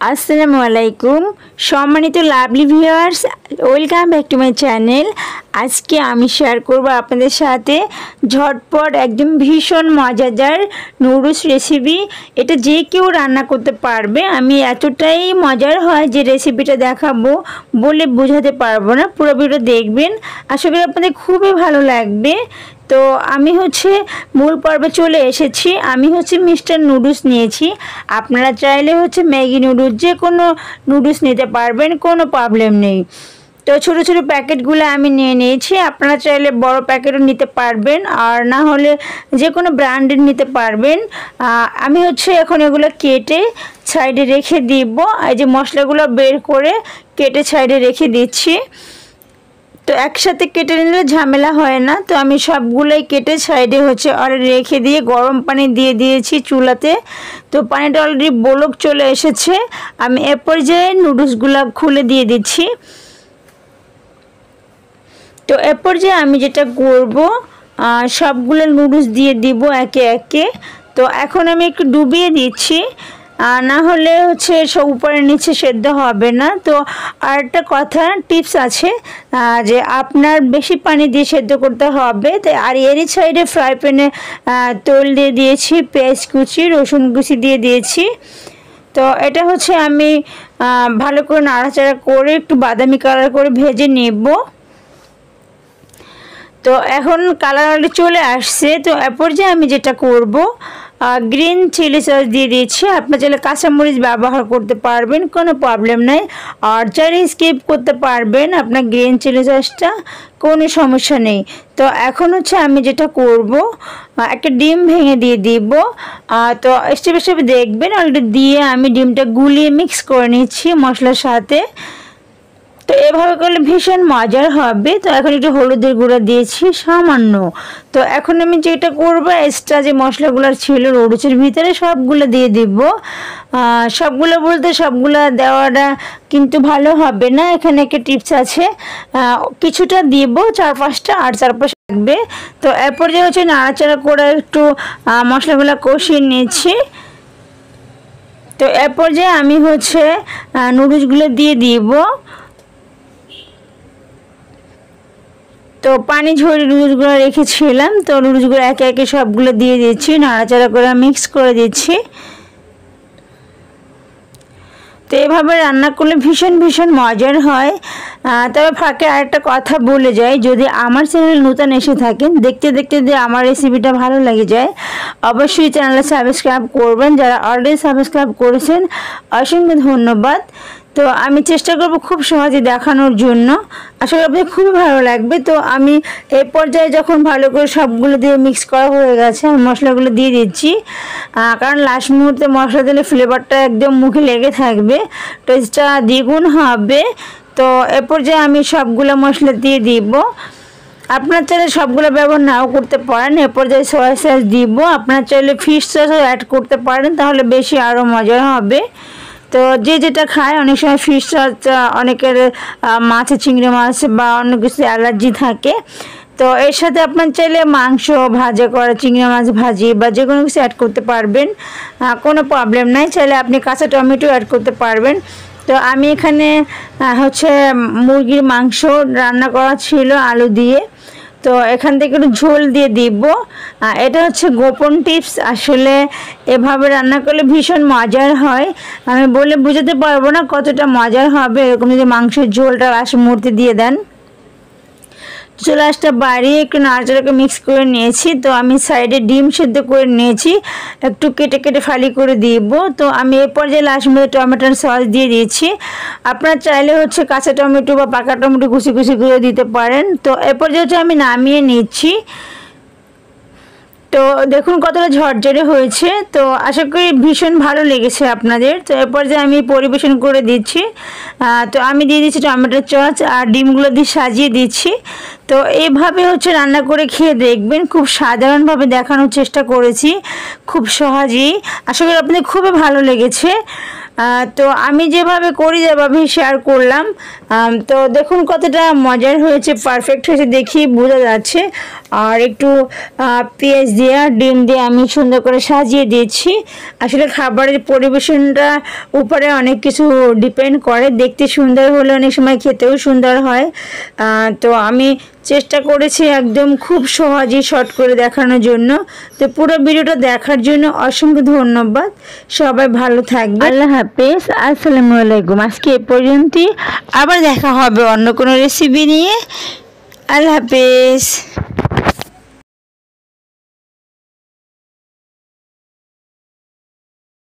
আসসালামু আলাইকুম সম্মানিত lovely viewers, welcome back to my channel. আজকে আমি শেয়ার করব আপনাদের সাথে ঝটপট একদম ভীষণ মজাদার নুডলস রেসিপি। এটা যে কেউ রান্না করতে পারবে। আমি এতটাই মজার হয় যে রেসিপিটা দেখাবো বলে বোঝাতে পারবো না। পুরো ভিডিও দেখবেন, আশা করি আপনাদের খুবই ভালো লাগবে। তো আমি মূল পর্বে চলে এসেছি। আমি মিস্টার নুডলস নিয়েছি। আপনারা চাইলে ম্যাগি নুডলস যে কোনো নুডলস নিতে পারবেন, কোনো প্রবলেম নেই। তো ছোটো ছোটো প্যাকেটগুলো আমি নিয়ে নিয়েছি। আপনারা চাইলে বড় প্যাকেটও নিতে পারবেন, আর না হলে যে কোনো ব্র্যান্ডের নিতে পারবেন। আমি এখন এগুলো কেটে সাইডে রেখে দিব। এই যে মশলাগুলো বের করে কেটে সাইডে রেখে দিচ্ছি। তো একসাথে কেটে নিলে ঝামেলা হয় না। তো আমি সবগুলোই কেটে সাইডে অলরেডি রেখে দিয়ে গরম পানি দিয়ে দিয়েছি চুলাতে। তো পানিটা অলরেডি বলক চলে এসেছে। আমি এ পর্যায়ে নুডলসগুলো খুলে দিয়ে দিচ্ছি। তো এ পর্যায়ে আমি যেটা করব, সবগুলো নুডলস দিয়ে দিব একে একে। তো এখন আমি একটু ডুবিয়ে দিচ্ছি, না হলে সব উপরে নিচে সেদ্ধ হবে না। তো আর একটা কথা টিপস আছে যে আপনার বেশি পানি দিয়ে সেদ্ধ করতে হবে। তাই আর এরই সাইডে ফ্রাই প্যানে তেল দিয়ে দিয়েছি, পেঁয়াজ কুচি, রসুন কুচি দিয়ে দিয়েছি। তো এটা আমি ভালো করে নাড়াচাড়া করে একটু বাদামি কালার করে ভেজে নেব। তো এখন কালার চলে আসছে। তো এ পর্যায়ে আমি যেটা করব, গ্রিন চিলি সস দিয়ে দিচ্ছি। আপনার চাইলে কাঁচামরিচ ব্যবহার করতে পারবেন, কোনো প্রবলেম নাই। আর চাইলে স্কিপ করতে পারবেন আপনার গ্রিন চিলি সসটা, কোনো সমস্যা নেই। তো এখন আমি যেটা করব, একটা ডিম ভেঙে দিয়ে দিব। তো স্টেপ স্টেপ দেখবেন, অলরেডি দিয়ে আমি ডিমটা গুলিয়ে মিক্স করে নিচ্ছি মশলার সাথে। তো এভাবে করলে ভীষণ মজার হবে। তো এখন একটু হলুদের গুঁড়া দিয়েছি সামান্য। তো এখন আমি যেটা করবো, এক্সট্রা যে মশলাগুলো ছিল নুডলসের ভিতরে সবগুলো দিয়ে দিব। সবগুলো বলতে সবগুলো দেওয়াটা কিন্তু ভালো হবে না। এখানে একটা টিপস আছে, কিছুটা দিব, 4-5টা, আর 4-5 লাগবে। তো এরপর যে নাড়াচাড়া করে একটু মশলাগুলো কষিয়ে নিয়েছি। তো এরপর যে আমি নুডলসগুলো দিয়ে দিব। তো পানি ঝরিয়ে নুডলসগুলো রেখেছিলাম। তো নুডলসগুলো একে একে সবগুলো দিয়ে দিচ্ছি, নাড়াচাড়া করে মিক্স করে দিচ্ছি। তো এভাবে রান্না করলে ভীষণ ভীষণ মজার হয়। তবে ফাঁকে আরেকটা কথা বলে যাই, যদি আমার চ্যানেল নতুন এসে থাকেন, দেখতে দেখতে যদি আমার রেসিপিটা ভালো লাগে যায়, অবশ্যই চ্যানেলটা সাবস্ক্রাইব করবেন। যারা অলরেডি সাবস্ক্রাইব করেছেন অসংখ্য ধন্যবাদ। তো আমি চেষ্টা করব খুব সহজে দেখানোর জন্য, আসলে আপনাদের খুবই ভালো লাগবে। তো আমি এই পর্যায়ে যখন ভালো করে সবগুলো দিয়ে মিক্স করা হয়ে গেছে, আমি মশলাগুলো দিয়ে দিচ্ছি। কারণ লাস্ট মুহূর্তে মশলা দিলে ফ্লেভারটা একদম মুখে লেগে থাকবে, টেস্টটা দ্বিগুণ হবে। তো এ পর্যায়ে আমি সবগুলো মশলা দিয়ে দিব। আপনার চাইলে সবগুলো ব্যবহার নাও করতে পারেন। এ পর্যায়ে সয়া সস দিব। আপনার চাইলে ফিশ সসও অ্যাড করতে পারেন, তাহলে বেশি আরও মজার হবে। তো যে যেটা খায়, অনেক সময় ফিশ সস অনেকের মাছে, চিংড়ি মাছ বা অন্য কিছু অ্যালার্জি থাকে। তো এর সাথে আপনার চাইলে মাংস ভাজা করা, চিংড়ি মাছ ভাজি বা যে কোনো কিছু অ্যাড করতে পারবেন, কোনো প্রবলেম নাই। চাইলে আপনি কাঁচা টমেটো অ্যাড করতে পারবেন। তো আমি এখানে মুরগির মাংস রান্না করা ছিল আলু দিয়ে। তো এখান থেকে একটু ঝোল দিয়ে দিব। এটা গোপন টিপস। আসলে এভাবে রান্না করলে ভীষণ মজার হয়। আমি বলে বোঝাতে পারবো না কতটা মজার হবে এরকম যদি মাংসের ঝোলটা লাস্ট মুহূর্তে দিয়ে দেন। চুলাটা বাড়িয়ে একটু নাড়াচাড়াকে মিক্স করে নিয়েছি। তো আমি সাইডে ডিম সেদ্ধ করে নিয়েছি, একটু কেটে কেটে ফালি করে দিব। তো আমি এর পর্যায়ে লাস্ট মধ্যে টমেটোর সস দিয়ে দিয়েছি। আপনার চাইলে কাঁচা টমেটো বা পাকা টমেটো কুচি কুচি করে দিতে পারেন। তো এর পর্যায়ে আমি নামিয়ে নিচ্ছি। তো দেখুন কতটা ঝরঝরে হয়েছে। তো আশা করি ভীষণ ভালো লেগেছে আপনাদের। তো এরপর যে আমি পরিবেশন করে দিচ্ছি। তো আমি দিয়ে দিচ্ছি টমেটোর সস আর ডিমগুলো দিয়ে সাজিয়ে দিচ্ছি। তো এইভাবে রান্না করে খেয়ে দেখবেন, খুব সাধারণভাবে দেখানোর চেষ্টা করেছি, খুব সহজেই। আশা করি আপনাদের খুবই ভালো লেগেছে। তো আমি যেভাবে করি যেভাবে শেয়ার করলাম। তো দেখুন কতটা মজার হয়েছে, পারফেক্ট হয়েছে দেখি বোঝা যাচ্ছে। আর একটু পেঁয়াজ দিয়ে ডিম দিয়ে আমি সুন্দর করে সাজিয়ে দিয়েছি। আসলে খাবারের পরিবেশনটা উপরে অনেক কিছু ডিপেন্ড করে, দেখতে সুন্দর হলে অনেক সময় খেতেও সুন্দর হয়। তো আমি চেষ্টা করেছি একদম খুব সহজেই শর্ট করে দেখানোর জন্য। তো পুরো ভিডিওটা দেখার জন্য অসংখ্য ধন্যবাদ। সবাই ভালো থাকবে। আল্লাহ হাফেজ, আসসালামু আলাইকুম। আজকে এ পর্যন্তই, আবার দেখা হবে অন্য কোনো রেসিপি নিয়ে। আল্লাহ হাফেজ।